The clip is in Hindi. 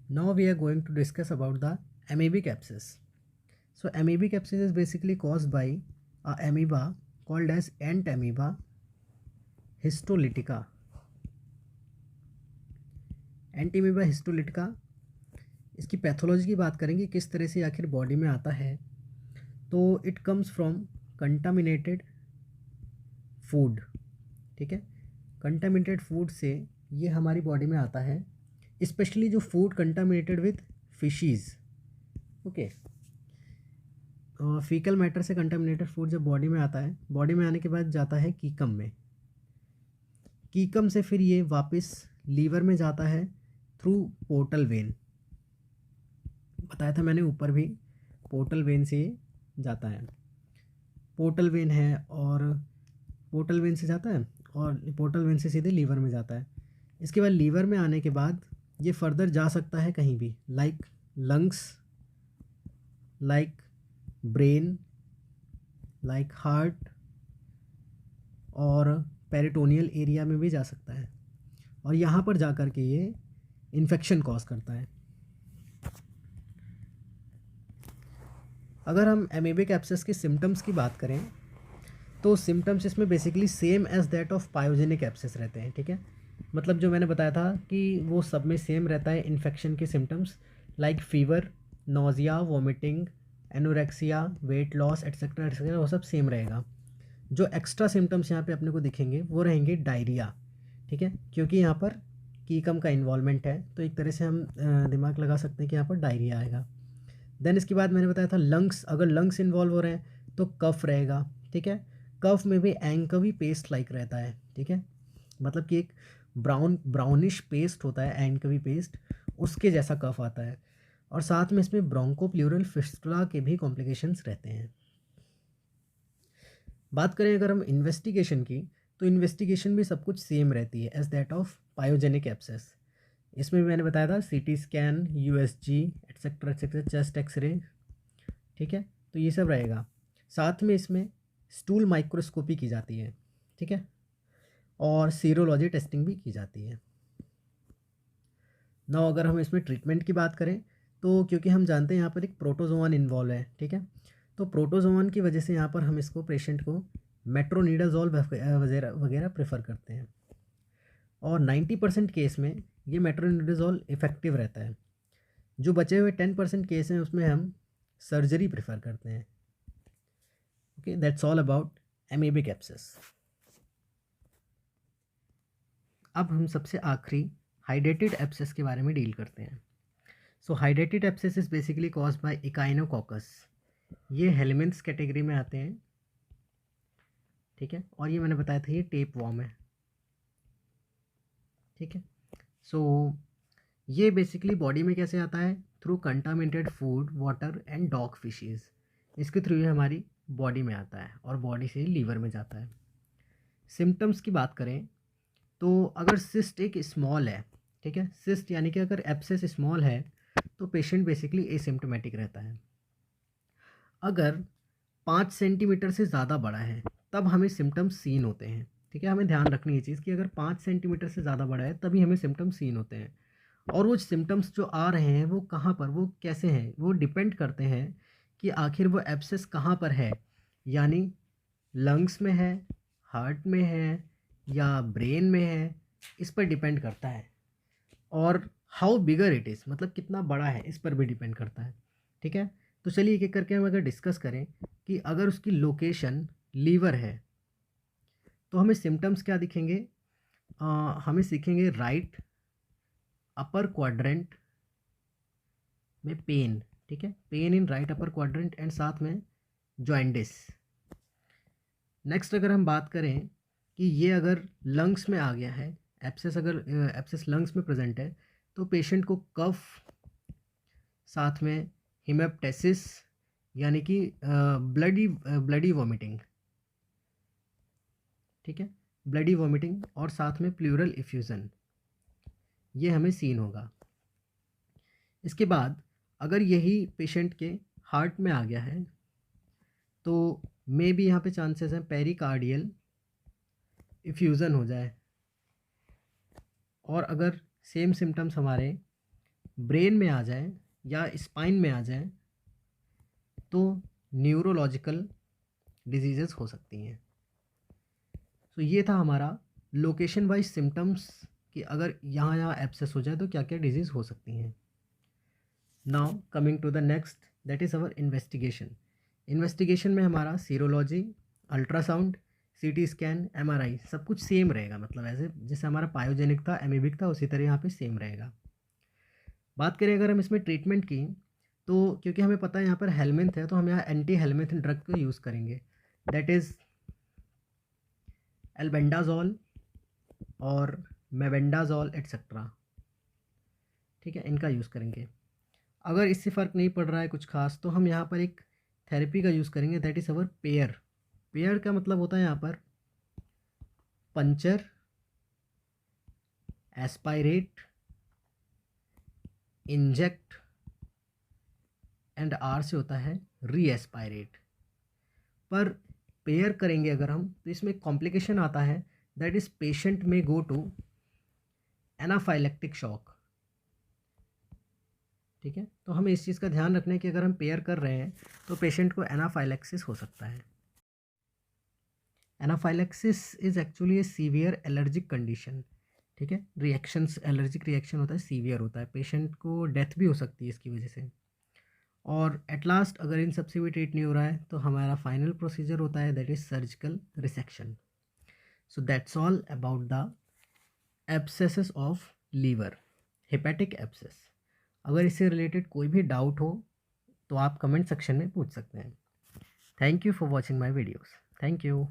Now we are going to discuss about the amoebic abscess. So amoebic abscess is basically caused by a amoeba called as ant amoeba histolytica. ant amoeba histolytica, इसकी पैथोलॉजी की बात करेंगे किस तरह से आखिर बॉडी में आता है। तो it comes from contaminated food. ठीक है, कंटामिनेटेड फूड से ये हमारी बॉडी में आता है, स्पेशली जो food contaminated with faeces. Okay, faecal matter से कंटामिनेटेड फूड जब बॉडी में आता है, बॉडी में आने के बाद जाता है कीकम में। कीकम से फिर ये वापस लीवर में जाता है थ्रू पोर्टल वेन। बताया था मैंने ऊपर भी, पोर्टल वेन से ये जाता है। पोर्टल वेन है और पोर्टल वेन से जाता है और पोर्टल वेन से सीधे लीवर में जाता है। इसके बाद लीवर में आने के बाद ये फर्दर जा सकता है कहीं भी, like lungs, like brain, like heart और पेरिटोनियल एरिया में भी जा सकता है, और यहाँ पर जा कर के ये इन्फेक्शन कॉज करता है। अगर हम एमीबिक एब्सेस के सिम्टम्स की बात करें तो सिम्टम्स इसमें basically same as that of pyogenic abscess रहते हैं। ठीक है, मतलब जो मैंने बताया था कि वो सब में सेम रहता है इन्फेक्शन के symptoms, like fever, nausea, vomiting, anorexia, weight loss etcetera etcetera, वो सब सेम रहेगा। जो एक्स्ट्रा सिम्टम्स यहाँ पे अपने को दिखेंगे वो रहेंगे डायरिया। ठीक है, क्योंकि यहाँ पर कीकम का इन्वॉल्वमेंट है, तो एक तरह से हम दिमाग लगा सकते हैं कि यहाँ पर डायरिया आएगा। देन इसके बाद मैंने बताया था लंग्स, अगर लंग्स इन्वॉल्व हो रहे हैं तो कफ रहेगा। ठीक है, कफ में भी एंकवी पेस्ट लाइक रहता है। ठीक है, मतलब कि एक ब्राउनिश पेस्ट होता है एंकवी पेस्ट, उसके जैसा कफ आता है। और साथ में इसमें ब्रोंकोप्लूरल फिस्टुला के भी कॉम्प्लिकेशंस रहते हैं। बात करें अगर हम इन्वेस्टिगेशन की, तो इन्वेस्टिगेशन भी सब कुछ सेम रहती है as that of pyogenic abscess. इसमें भी मैंने बताया था CT scan, USG etcetera etcetera, chest X ray. ठीक है, तो ये सब रहेगा। साथ में इसमें स्टूल माइक्रोस्कोपी की जाती है। ठीक है, और सीरोलॉजी टेस्टिंग भी की जाती है। नाउ अगर हम इसमें ट्रीटमेंट की बात करें तो क्योंकि हम जानते हैं यहाँ पर एक प्रोटोजोआन इन्वॉल्व है। ठीक है, तो प्रोटोजोआन की वजह से यहाँ पर हम इसको पेशेंट को मेट्रोनिडाजोल वगैरह वगैरह प्रेफर करते हैं, और 90% केस में ये मेट्रोनिडाजोल इफ़ेक्टिव रहता है। जो बचे हुए 10% केस हैं उसमें हम सर्जरी प्रेफर करते हैं। Okay, that's all about amoebic abscess. अब हम सबसे आखिरी हाइड्रेटेड एब्सेस के बारे में डील करते हैं। So hydrated abscess is basically caused by echinococcus. ये हेलमिन्थ्स कैटेगरी में आते हैं। ठीक है, और ये मैंने बताया था ये टेप वॉर्म है। ठीक है, सो ये बेसिकली बॉडी में कैसे आता है, through contaminated food, water and dog fishes. इसके थ्रू ये हमारी बॉडी में आता है और बॉडी से लीवर में जाता है। सिम्टम्स की बात करें तो अगर सिस्ट एक स्मॉल है, ठीक है, सिस्ट यानी कि अगर एब्सेस स्मॉल है तो पेशेंट बेसिकली एसिम्प्टोमेटिक रहता है। अगर 5 सेंटीमीटर से ज़्यादा बड़ा है तब हमें सिम्टम्स सीन होते हैं। ठीक है, हमें ध्यान रखनी ये चीज़ कि अगर 5 सेंटीमीटर से ज़्यादा बड़ा है तभी हमें सिम्टम्स सीन होते हैं। और वो सिम्टम्स जो आ रहे हैं वो कहाँ पर, वो कैसे हैं, वो डिपेंड करते हैं कि आखिर वो एब्सेस कहाँ पर है, यानी लंग्स में है, हार्ट में है या ब्रेन में है, इस पर डिपेंड करता है। और हाउ बिगर इट इज़, मतलब कितना बड़ा है, इस पर भी डिपेंड करता है। ठीक है, तो चलिए एक एक करके हम अगर डिस्कस करें कि अगर उसकी लोकेशन लीवर है तो हमें सिम्टम्स क्या दिखेंगे। हमें सीखेंगे राइट अपर क्वाड्रेंट में पेन। ठीक है, pain in right upper quadrant and साथ में जॉइंडिस। नेक्स्ट अगर हम बात करें कि ये अगर लंग्स में आ गया है एब्सेस, अगर एब्सेस लंग्स में प्रेजेंट है तो पेशेंट को कफ, साथ में हिमेप्टेसिस यानी कि ब्लडी वॉमिटिंग। ठीक है, ब्लडी वॉमिटिंग और साथ में प्लूरल इफ्यूज़न, ये हमें सीन होगा। इसके बाद अगर यही पेशेंट के हार्ट में आ गया है तो मे भी यहाँ पे चांसेस हैं पेरिकार्डियल इफ्यूज़न हो जाए। और अगर सेम सिम्टम्स हमारे ब्रेन में आ जाए या स्पाइन में आ जाए तो न्यूरोलॉजिकल डिजीज़ेस हो सकती हैं। तो ये था हमारा लोकेशन वाइज सिम्टम्स कि अगर यहाँ यहाँ एब्सेस हो जाए तो क्या क्या डिजीज़ हो सकती हैं। Now coming to the next, that is our investigation. Investigation में हमारा serology, ultrasound, CT scan, MRI सब कुछ सेम रहेगा, मतलब ऐसे जैसे हमारा पायोजेनिक था, एमीबिक था, उसी तरह यहाँ पे सेम रहेगा। बात करें अगर हम इसमें ट्रीटमेंट की, तो क्योंकि हमें पता है यहाँ पर हेलमिंथ है तो हम यहाँ एंटी हेलमिंथ ड्रग को यूज़ करेंगे, दैट इज़ एल्बेंडाजोल और मेबेंडाजोल एट्सेट्रा। ठीक है, इनका यूज़ करेंगे। अगर इससे फ़र्क नहीं पड़ रहा है कुछ खास तो हम यहाँ पर एक थेरेपी का यूज़ करेंगे, that is our PAIR. PAIR का मतलब होता है यहाँ पर puncture, aspirate, inject and R से होता है री एस्पायरेट। पर पेयर करेंगे अगर हम तो इसमें कॉम्प्लिकेशन आता है, दैट इज़ पेशेंट में गो टू एनाफाइलेक्टिक शॉक। ठीक है, तो हमें इस चीज़ का ध्यान रखना है कि अगर हम पेयर कर रहे हैं तो पेशेंट को एनाफाइलेक्सिस हो सकता है। Anaphylaxis is actually A severe allergic condition. ठीक है, रिएक्शंस, एलर्जिक रिएक्शन होता है, सीवियर होता है, पेशेंट को डेथ भी हो सकती है इसकी वजह से। और एट लास्ट अगर इन सबसे भी ट्रीट नहीं हो रहा है तो हमारा फाइनल प्रोसीजर होता है, that is surgical resection. So that's all about the abscesses of liver, hepatic abscess. अगर इससे रिलेटेड कोई भी डाउट हो तो आप कमेंट सेक्शन में पूछ सकते हैं। Thank you for watching my videos. Thank you.